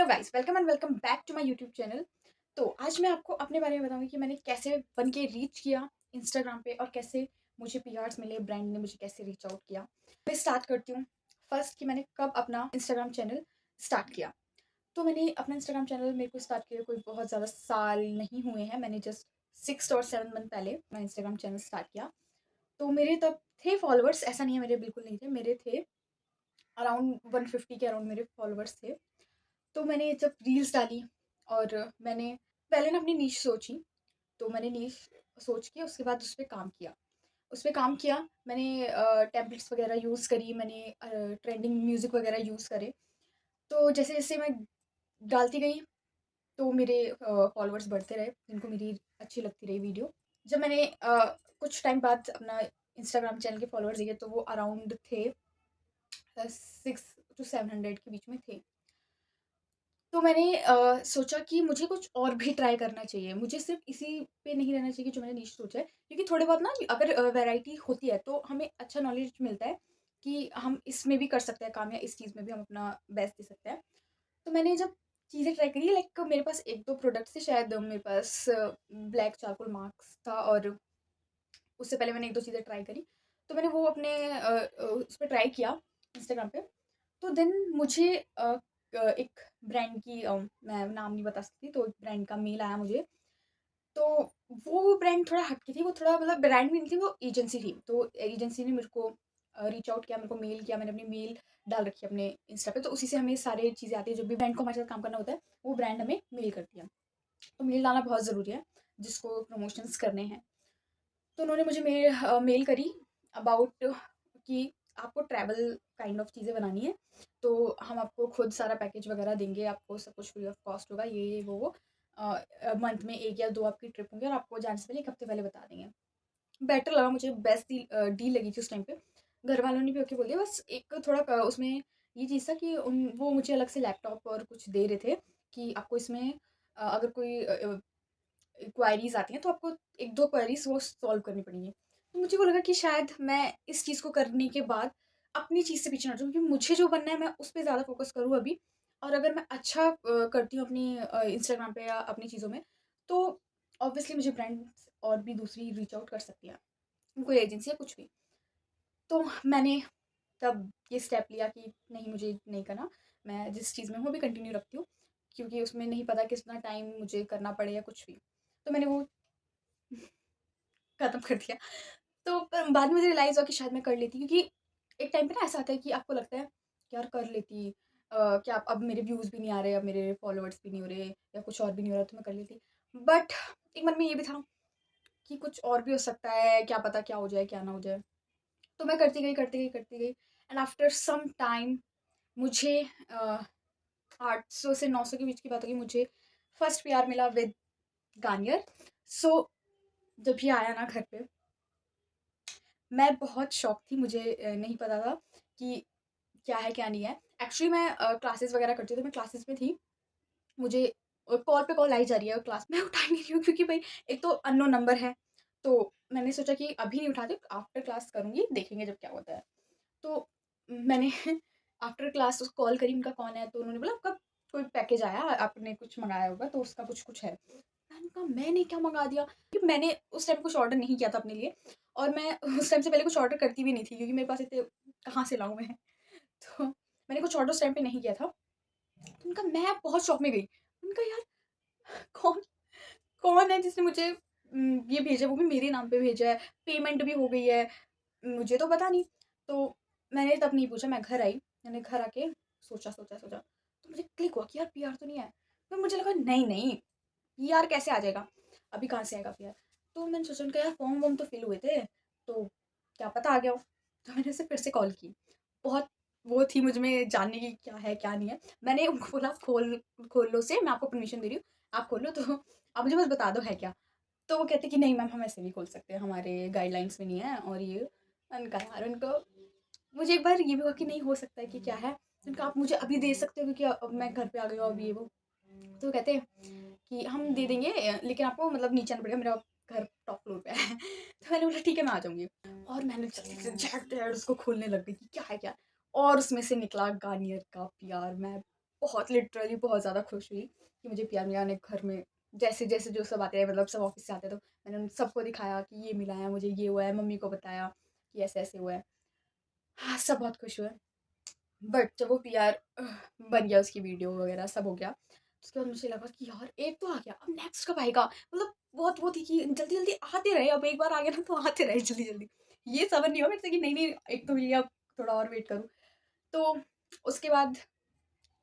Hello guys, welcome and welcome back to my YouTube channel. तो आज मैं आपको अपने बारे में बताऊंगी कि मैंने कैसे बन के रीच किया इंस्टाग्राम पे और कैसे मुझे पीआर्स मिले, ब्रांड ने मुझे कैसे रीच आउट किया। मैं स्टार्ट करती हूँ फर्स्ट कि मैंने कब अपना इंस्टाग्राम चैनल स्टार्ट किया। तो मैंने अपना इंस्टाग्राम चैनल मेरे को स्टार्ट किया कोई बहुत ज़्यादा साल नहीं हुए हैं। मैंने जस्ट 6 और 7 मंथ पहले मैं इंस्टाग्राम चैनल स्टार्ट किया। तो मेरे तब थे फॉलोअर्स, ऐसा नहीं है मेरे बिल्कुल नहीं थे, मेरे थे अराउंड 150 के अराउंड मेरे फॉलोअर्स थे। तो मैंने जब रील्स डाली और मैंने पहले ना अपनी नीश सोची। तो मैंने नीश सोच के उसके बाद उस पे काम किया। उस पे काम किया मैंने, टेम्पलेट्स वगैरह यूज़ करी मैंने, ट्रेंडिंग म्यूज़िक वगैरह यूज़ करे। तो जैसे-जैसे मैं डालती गई तो मेरे फॉलोअर्स बढ़ते रहे, जिनको मेरी अच्छी लगती रही वीडियो। जब मैंने कुछ टाइम बाद अपना इंस्टाग्राम चैनल के फॉलोअर्स देखे तो वो अराउंड थे 600 to 700 के बीच में थे। तो मैंने सोचा कि मुझे कुछ और भी ट्राई करना चाहिए। मुझे सिर्फ़ इसी पे नहीं रहना चाहिए जो मैंने निश सोचा है। क्योंकि थोड़े बहुत ना अगर वैराइटी होती है तो हमें अच्छा नॉलेज मिलता है कि हम इसमें भी कर सकते हैं काम या इस चीज़ में भी हम अपना बेस्ट दे सकते हैं। तो मैंने जब चीज़ें ट्राई करी, लाइक मेरे पास 1-2 प्रोडक्ट्स थे, शायद मेरे पास ब्लैक चारकोल मास्क था और उससे पहले मैंने 1-2 चीज़ें ट्राई करी। तो मैंने वो अपने उस पे ट्राई किया इंस्टाग्राम पे। तो देन मुझे एक ब्रांड की, मैं नाम नहीं बता सकती, तो एक ब्रांड का मेल आया मुझे। तो वो ब्रांड थोड़ा हट की थी, वो थोड़ा मतलब ब्रांड भी नहीं थी, वो एजेंसी थी। तो एजेंसी ने मेरे को रीच आउट किया, मेरे को मेल किया, मैंने अपनी मेल डाल रखी है अपने इंस्टा पे, तो उसी से हमें सारी चीज़ें आती है, जो भी ब्रांड को हमारे साथ काम करना होता है, वो ब्रांड हमें मेल करती है। तो मेल डालना बहुत ज़रूरी है, जिसको प्रमोशंस करने हैं। तो उन्होंने मुझे मेल करी अबाउट कि आपको ट्रैवल काइंड ऑफ चीज़ें बनानी है, तो हम आपको खुद सारा पैकेज वगैरह देंगे, आपको सब कुछ फ्री ऑफ कॉस्ट होगा, ये वो। मंथ में 1 या 2 आपकी ट्रिप होंगी और आपको जाने से पहले 1 हफ्ते पहले बता देंगे। बेटर लगा मुझे, बेस्ट डील लगी थी उस टाइम पे। घर वालों ने भी ओके बोल दिया, बस एक थोड़ा उसमें ये चीज़ था कि वो मुझे अलग से लैपटॉप और कुछ दे रहे थे कि आपको इसमें अगर कोई क्वेरीज़ आती हैं तो आपको 1-2 क्वेरीज़ वो सॉल्व करनी पड़ेंगी। तो मुझे वो लगा कि शायद मैं इस चीज़ को करने के बाद अपनी चीज़ से पीछे ना हटूँ, क्योंकि मुझे जो बनना है मैं उस पे ज़्यादा फ़ोकस करूँ अभी। और अगर मैं अच्छा करती हूँ अपनी इंस्टाग्राम पे या अपनी चीज़ों में, तो ऑब्वियसली मुझे ब्रांड्स और भी दूसरी रीच आउट कर सकती है, कोई एजेंसी या कुछ भी। तो मैंने तब ये स्टेप लिया कि नहीं, मुझे नहीं करना। मैं जिस चीज़ में हूँ अभी कंटिन्यू रखती हूँ, क्योंकि उसमें नहीं पता कितना टाइम मुझे करना पड़े या कुछ भी। तो मैंने वो खत्म कर दिया। तो पर बाद में मुझे रियलाइज़ हुआ कि शायद मैं कर लेती, क्योंकि एक टाइम पे ना ऐसा आता है कि आपको लगता है कि यार कर लेती, क्या अब मेरे व्यूज़ भी नहीं आ रहे, अब मेरे फॉलोअर्स भी नहीं हो रहे या कुछ और भी नहीं हो रहा, तो मैं कर लेती। बट एक मन में ये भी था कि कुछ और भी हो सकता है, क्या पता क्या हो जाए, क्या ना हो जाए। तो मैं करती गई, करती गई, करती गई, एंड आफ्टर सम टाइम मुझे 800 से 900 के बीच की बात होगी, मुझे फर्स्ट पीआर मिला विद गार्नियर। सो जब ये आया ना घर पे, मैं बहुत शॉक थी, मुझे नहीं पता था कि क्या है क्या नहीं है। एक्चुअली मैं क्लासेस वगैरह करती हूँ, तो मैं क्लासेस में थी। मुझे कॉल पे कॉल आई जा रही है और क्लास में उठा नहीं रही हूँ, क्योंकि भाई एक तो अननोन नंबर है। तो मैंने सोचा कि अभी नहीं उठाती, आफ्टर क्लास करूँगी, देखेंगे जब क्या होता है। तो मैंने आफ्टर क्लास उसको कॉल करी, उनका कौन है, तो उन्होंने बोला आपका कोई पैकेज आया, आपने कुछ मँगाया होगा तो उसका कुछ-कुछ है। मैंने कहा मैंने क्या मँगा दिया? कि मैंने उस टाइम कुछ ऑर्डर नहीं किया था अपने लिए, और मैं उस टाइम से पहले कुछ ऑर्डर करती भी नहीं थी, क्योंकि मेरे पास इतने कहाँ से लाऊँ मैं? तो मैंने कुछ ऑर्डर उस टाइम पे नहीं किया था। तो उनका, मैं बहुत शॉक में गई। उनका यार कौन कौन है जिसने मुझे ये भेजा, वो भी मेरे नाम पे भेजा है, पेमेंट भी हो गई है, मुझे तो पता नहीं। तो मैंने तब नहीं पूछा, मैं घर आई। मैंने घर आके सोचा, सोचा, सोचा, तो मुझे क्लिक हुआ कि यार पीआर तो नहीं है। फिर मुझे लगा नहीं, नहीं, पीआर कैसे आ जाएगा? अभी कहाँ से आएगा पीआर? तो मैंने सोचा, उनका यार फॉर्म वॉर्म तो फिल हुए थे, तो क्या पता आ गया हो। तो मैंने उसे फिर से कॉल की। बहुत वो थी मुझ में जानने की क्या है, क्या नहीं है। मैंने उनको बोला खोल लो उसे, मैं आपको परमिशन दे रही हूँ, आप खोलो, तो आप मुझे बस बता दो है क्या? तो वो कहते कि नहीं मैम, हम ऐसे नहीं खोल सकते, हमारे गाइडलाइंस में नहीं है और ये। मैंने कहा यार उनको, मुझे एक बार ये भी हुआ कि नहीं हो सकता है कि क्या है। मैंने कहा आप मुझे अभी दे सकते हो, क्योंकि अब मैं घर पे आ गई हूँ, अब ये वो। तो वो कहते हैं कि हम दे देंगे, लेकिन आपको मतलब नीचे आना पड़ेगा, मेरा घर टॉप फ्लोर पे है। तो मैंने बोला ठीक है, मैं आ जाऊँगी। और मैंने जल्दी से झट-झट उसको खोलने लग गई कि क्या है क्या है? और उसमें से निकला गार्नियर का पीआर। मैं बहुत लिटरली बहुत ज़्यादा खुश हुई कि मुझे पीआर मिला। ने घर में जैसे-जैसे जो सब आते हैं, मतलब सब ऑफ़िस से आते हैं, तो मैंने उन सबको दिखाया कि ये मिला है, मुझे ये हुआ है, मम्मी को बताया कि ऐसे-ऐसे हुआ है। हाँ, सब बहुत खुश हुए। बट जब वो पीआर बन गया, उसकी वीडियो वगैरह सब हो गया, उसके बाद मुझे लगा कि यार एक तो आ गया, अब नेक्स्ट कब आएगा? मतलब बहुत वो थी कि जल्दी-जल्दी आते रहे, अब एक बार आ गया ना तो आते रहे जल्दी-जल्दी। ये सब्र नहीं हुआ मेरे से कि नहीं-नहीं एक तो मिल गया, अब थोड़ा और वेट करूँ। तो उसके बाद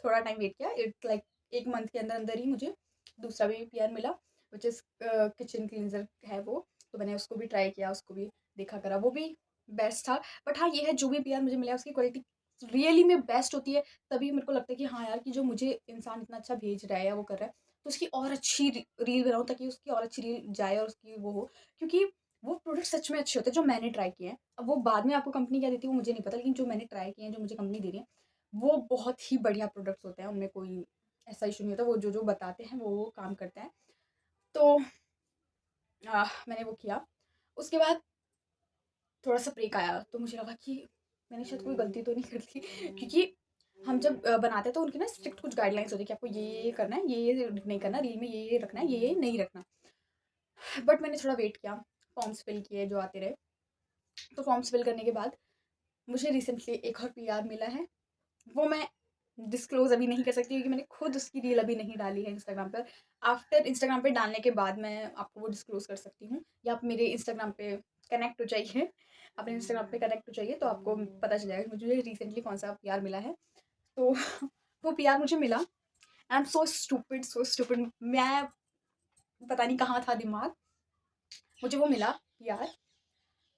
थोड़ा टाइम वेट किया, इट्स लाइक 1 मंथ के अंदर-अंदर ही मुझे दूसरा भी पीआर मिला, व्हिच इज़ किचन क्लींज़र है वो। तो मैंने उसको भी ट्राई किया, उसको भी देखा करा, वो भी बेस्ट था। बट हाँ, ये है जो भी पीआर मुझे मिला है उसकी क्वालिटी रियली में बेस्ट होती है, तभी मेरे को लगता है कि हाँ यार, कि जो मुझे इंसान इतना अच्छा भेज रहा है या वो कर रहा है, तो उसकी और अच्छी रील बनाऊँ ताकि उसकी और अच्छी रील जाए और उसकी वो हो। क्योंकि वो प्रोडक्ट सच में अच्छे होते हैं जो मैंने ट्राई किए हैं। अब वो बाद में आपको कंपनी क्या देती है वो मुझे नहीं पता, लेकिन जो मैंने ट्राई किए हैं, जो मुझे कंपनी दे रही है, वो बहुत ही बढ़िया प्रोडक्ट्स होते हैं, उनमें कोई ऐसा इश्यू नहीं होता, वो जो-जो बताते हैं वो काम करते हैं। तो मैंने वो किया, उसके बाद थोड़ा-सा ब्रेक आया, तो मुझे लगा कि मैंने शायद कोई गलती तो नहीं कर दी क्योंकि हम जब बनाते हैं तो उनकी ना स्ट्रिक्ट कुछ गाइडलाइंस होती है कि आपको ये करना है, ये नहीं करना, रील में ये रखना है, ये नहीं रखना। बट मैंने थोड़ा वेट किया, फॉर्म्स फिल किए जो आते रहे, तो फॉर्म्स फिल करने के बाद मुझे रिसेंटली एक और पीआर मिला है। वो मैं डिस्क्लोज़ अभी नहीं कर सकती क्योंकि मैंने खुद उसकी रील अभी नहीं डाली है इंस्टाग्राम पर। आफ्टर इंस्टाग्राम पे डालने के बाद मैं आपको वो डिस्क्लोज़ कर सकती हूँ, या आप मेरे इंस्टाग्राम पे कनेक्ट हो जाइए। अपने इंस्टाग्राम पे कनेक्ट हो जाइए तो आपको पता चल जाएगा कि मुझे रिसेंटली कौन-सा पीआर मिला है। तो वो पीआर मुझे मिला, आई एम सो स्टूपिड मैं पता नहीं कहाँ था दिमाग, मुझे वो मिला पीआर।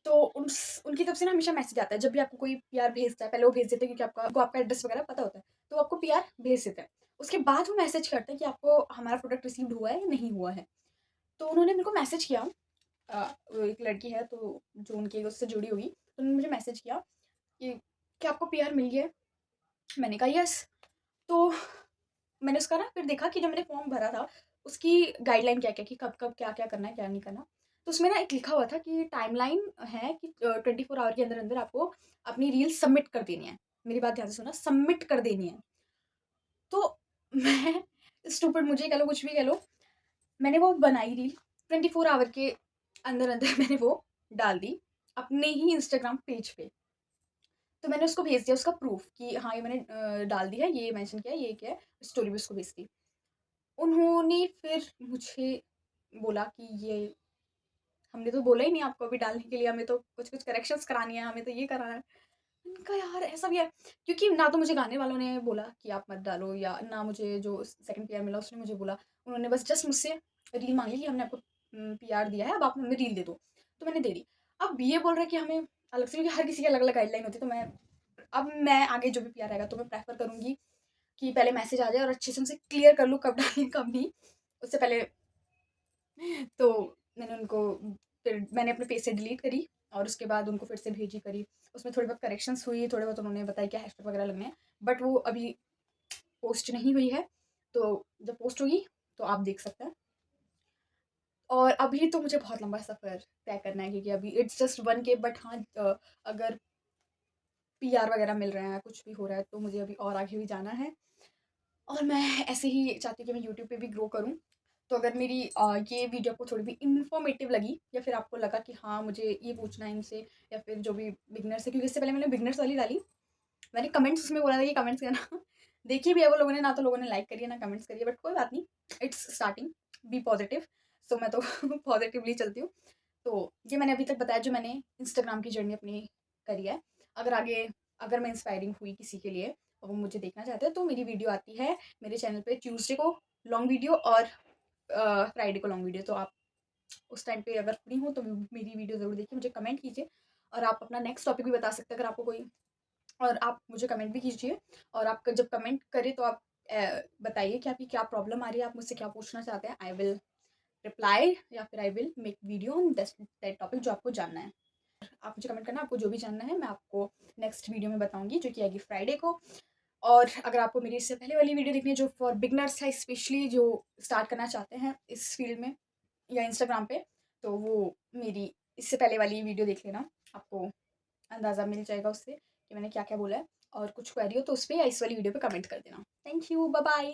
तो उनकी तरफ से ना हमेशा मैसेज आता है जब भी आपको कोई पीआर भेजता है, पहले वो भेज देते हैं क्योंकि उनको आपका एड्रेस वगैरह पता होता है, तो वो आपको पीआर भेज देते हैं। उसके बाद वो मैसेज करते हैं कि आपको हमारा प्रोडक्ट रिसीव्ड हुआ है या नहीं हुआ है। तो उन्होंने मेरे को मैसेज किया, वो एक लड़की है तो जो उनकी उससे जुड़ी होगी, तो उन्होंने मुझे मैसेज किया कि क्या आपको पीआर मिल गया है? मैंने कहा यस। तो मैंने उसका ना फिर देखा कि जब मैंने फॉर्म भरा था, उसकी गाइडलाइन क्या-क्या कि कब-कब, क्या-क्या करना है, क्या नहीं करना। तो उसमें ना एक लिखा हुआ था कि टाइमलाइन है कि 24 आवर के अंदर-अंदर आपको अपनी रील सबमिट कर देनी है। मेरी बात ध्यान से सुनना, सबमिट कर देनी है। तो मैं स्टूपिड, मुझे कह लो, कुछ भी कह लो, मैंने वो बनाई रील, 24 आवर के अंदर-अंदर मैंने वो डाल दी, अपने ही इंस्टाग्राम पेज पे। तो मैंने उसको भेज दिया उसका प्रूफ़ कि हाँ, ये मैंने डाल दिया है, ये मेंशन किया है, ये किया है, स्टोरी भी उसको भेज दी। उन्होंने फिर मुझे बोला कि ये हमने तो बोला ही नहीं आपको अभी डालने के लिए, हमें तो कुछ-कुछ करेक्शंस करानी है, हमें तो ये कराना है। मैंने कहा यार ऐसा भी है? क्योंकि ना तो मुझे गाने वालों ने बोला कि आप मत डालो, या ना मुझे जो सेकंड पीआर मिला उसने मुझे बोला। उन्होंने बस जस्ट मुझसे रील माँगी कि हमने आपको पीआर दिया है, अब आप हमें रील दे दो। तो मैंने दे दी। अब ये बोल रहे हैं कि हमें अलग से, क्योंकि हर किसी की अलग-अलग गाइडलाइन होती है, तो मैं आगे जो भी पीआर आएगा तो मैं प्रेफ़र करूँगी कि पहले मैसेज आ जाए और अच्छे से उनसे क्लियर कर लूँ कब डालनी है, कब नहीं। उससे पहले तो मैंने उनको फिर मैंने अपने पेज से डिलीट करी और उसके बाद उनको फिर से भेजी करी। उसमें थोड़ी बहुत करेक्शंस हुई, थोड़े बहुत उन्होंने बताया क्या हैशटैग वगैरह लगने हैं, बट वो अभी पोस्ट नहीं हुई है, तो जब पोस्ट होगी तो आप देख सकते हैं। और अभी तो मुझे बहुत लंबा सफ़र तय करना है क्योंकि अभी इट्स जस्ट 1 के, बट हाँ, अगर पीआर वगैरह मिल रहे हैं, कुछ भी हो रहा है, तो मुझे अभी और आगे भी जाना है। और मैं ऐसे ही चाहती हूँ कि मैं यूट्यूब पे भी ग्रो करूँ। तो अगर मेरी ये वीडियो आपको थोड़ी भी इन्फॉर्मेटिव लगी, या फिर आपको लगा कि हाँ, मुझे ये पूछना है इनसे, या फिर जो भी बिगिनर्स है, क्योंकि इससे पहले मैंने बिगिनर्स वाली डाली। मैंने कमेंट्स उसमें बोला था कि कमेंट्स करना देखी भी है वो लोगों ने, ना तो लोगों ने लाइक करी है, ना कमेंट्स करी है, बट कोई बात नहीं, इट्स स्टार्टिंग, बी पॉजिटिव। सो मैं तो पॉजिटिवली चलती हूँ। तो ये मैंने अभी तक बताया जो मैंने इंस्टाग्राम की जर्नी अपनी करी है। अगर आगे, अगर मैं इंस्पायरिंग हुई किसी के लिए और वो मुझे देखना चाहते हैं, तो मेरी वीडियो आती है मेरे चैनल पे ट्यूसडे को लॉन्ग वीडियो, और फ्राइडे को लॉन्ग वीडियो। तो आप उस टाइम पे अगर फ्री हो तो मेरी वीडियो ज़रूर देखिए, मुझे कमेंट कीजिए, और आप अपना नेक्स्ट टॉपिक भी बता सकते हैं अगर आपको कोई, और आप मुझे कमेंट भी कीजिए। और आप जब कमेंट करें तो आप बताइए कि आपकी क्या प्रॉब्लम आ रही है, आप मुझसे क्या पूछना चाहते हैं। आई विल रिप्लाई, या फिर I will make video on that topic जो आपको जानना है। आप मुझे कमेंट करना, आपको जो भी जानना है मैं आपको नेक्स्ट वीडियो में बताऊँगी, जो कि आएगी फ्राइडे को। और अगर आपको मेरी इससे पहले वाली वीडियो देखनी है जो फॉर बिगनर्स है, स्पेशली जो स्टार्ट करना चाहते हैं इस फील्ड में या इंस्टाग्राम पे, तो वो मेरी इससे पहले वाली वीडियो देख लेना। आपको अंदाज़ा मिल जाएगा उससे कि मैंने क्या-क्या बोला है। और कुछ क्वेरी हो तो उस पे या इस वाली वीडियो पे कमेंट कर देना। Thank you, bye bye.